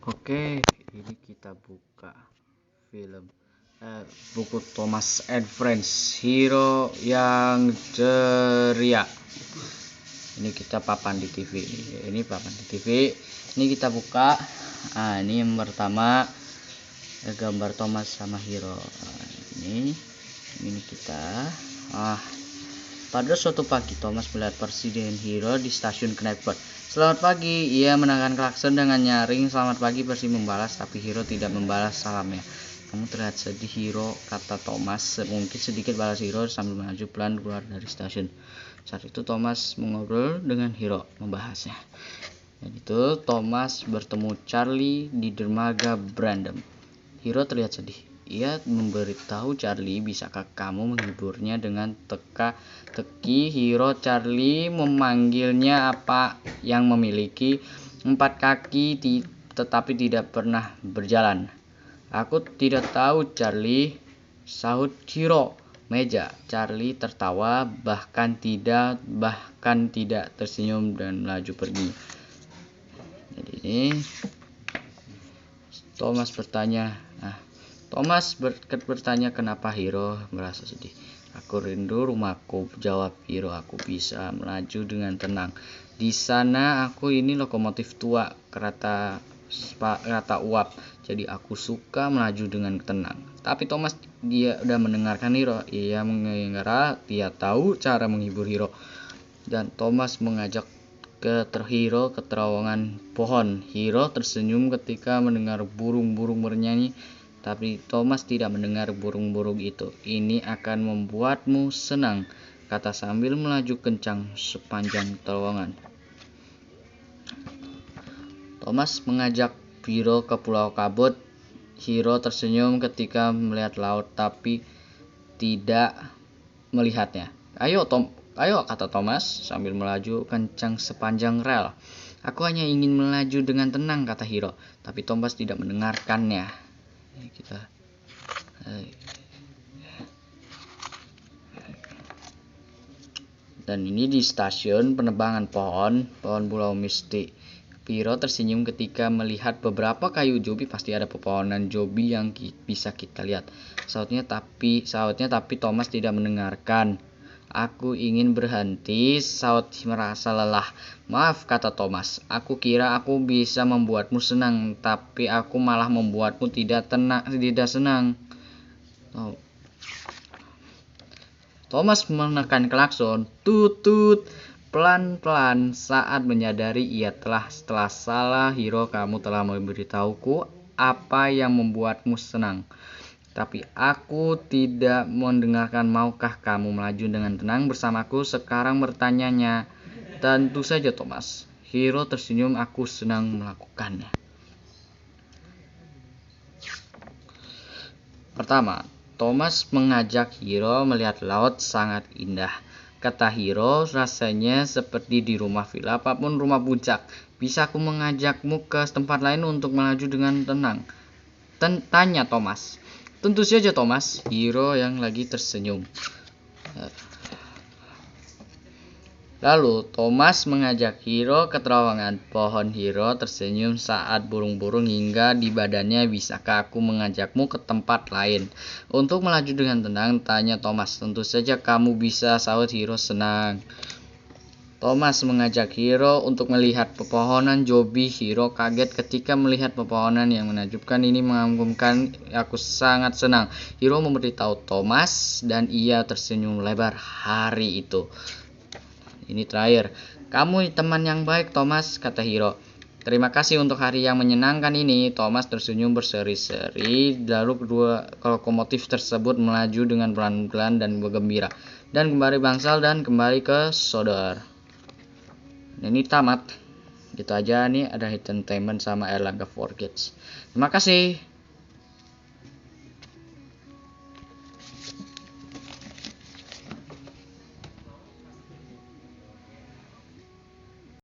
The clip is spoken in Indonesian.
Oke, ini kita buka film buku Thomas and Friends, Hero yang ceria. Ini kita papan di TV. Ini papan di TV. Ini kita buka. Ini yang pertama gambar Thomas sama Hero. Ini kita. Pada suatu pagi, Thomas melihat Presiden Hero di stasiun Knightsbridge. Selamat pagi, ia menekan klakson dengan nyaring. Selamat pagi, Presiden membalas, tapi Hero tidak membalas salamnya. Kamu terlihat sedih, Hero, kata Thomas. Mungkin sedikit, balas Hero sambil maju pelan keluar dari stasiun. Saat itu Thomas mengobrol dengan Hero, membahasnya. Dan itu Thomas bertemu Charlie di dermaga Brandon. Hero terlihat sedih. Ia memberitahu Charlie, bisakah kamu menghiburnya dengan teka-teki. Hero Charlie memanggilnya apa yang memiliki 4 kaki tetapi tidak pernah berjalan. Aku tidak tahu, Charlie, sahut Hero. Meja. Charlie tertawa, bahkan tidak tersenyum dan melaju pergi. Jadi ini Thomas bertanya. Thomas bertanya kenapa Hero merasa sedih. Aku rindu rumahku, jawab Hero. Aku bisa melaju dengan tenang. Di sana aku ini lokomotif tua, kata uap. Jadi aku suka melaju dengan tenang. Tapi Thomas dia udah mendengarkan Hero. Ia mengira dia tahu cara menghibur Hero. Dan Thomas mengajak Hero ke terowongan pohon. Hero tersenyum ketika mendengar burung-burung bernyanyi. Tapi Thomas tidak mendengar burung-burung itu. Ini akan membuatmu senang, kata sambil melaju kencang sepanjang terowongan. Thomas mengajak Hero ke Pulau Kabut. Hero tersenyum ketika melihat laut tapi tidak melihatnya. Ayo, kata Thomas sambil melaju kencang sepanjang rel. Aku hanya ingin melaju dengan tenang, kata Hero. Tapi Thomas tidak mendengarkannya. Dan ini di stasiun penebangan pohon Pulau Misty. Hero tersenyum ketika melihat beberapa kayu jobi. Pasti ada pepohonan jobi yang bisa kita lihat. Sautnya tapi Thomas tidak mendengarkan. Aku ingin berhenti, saut merasa lelah. Maaf, kata Thomas. Aku kira aku bisa membuatmu senang, tapi aku malah membuatmu tidak senang. Thomas menekan klakson, tut-tut, pelan-pelan saat menyadari ia setelah salah. Hero, kamu telah memberitahuku apa yang membuatmu senang. Tapi aku tidak mendengarkan. Maukah kamu melaju dengan tenang bersamaku? Sekarang bertanyanya. Tentu saja, Thomas. Hero tersenyum. Aku senang melakukannya. Pertama, Thomas mengajak Hero melihat laut sangat indah. Kata Hero, rasanya seperti di rumah villa, apapun rumah puncak. Bisa aku mengajakmu ke tempat lain untuk melaju dengan tenang? Tanya Thomas. Tentu saja, Thomas. Hero yang lagi tersenyum. Lalu Thomas mengajak Hero ke terowongan pohon. Hero tersenyum saat burung-burung hingga di badannya. Bisakah aku mengajakmu ke tempat lain untuk melaju dengan tenang? Tanya Thomas. Tentu saja kamu bisa, sahut Hero senang. Thomas mengajak Hero untuk melihat pepohonan jobi. Hero kaget ketika melihat pepohonan yang menakjubkan ini mengagumkan. Aku sangat senang, Hero memberitahu Thomas, dan ia tersenyum lebar hari itu. Ini terakhir. Kamu teman yang baik, Thomas, kata Hero. Terima kasih untuk hari yang menyenangkan ini. Thomas tersenyum berseri-seri. Lalu kedua lokomotif tersebut melaju dengan pelan-pelan dan bergembira, dan kembali bangsal dan kembali ke Sodor. Ini tamat. Gitu aja nih, ada Entertainment sama Erlangga Forgets. Terima kasih.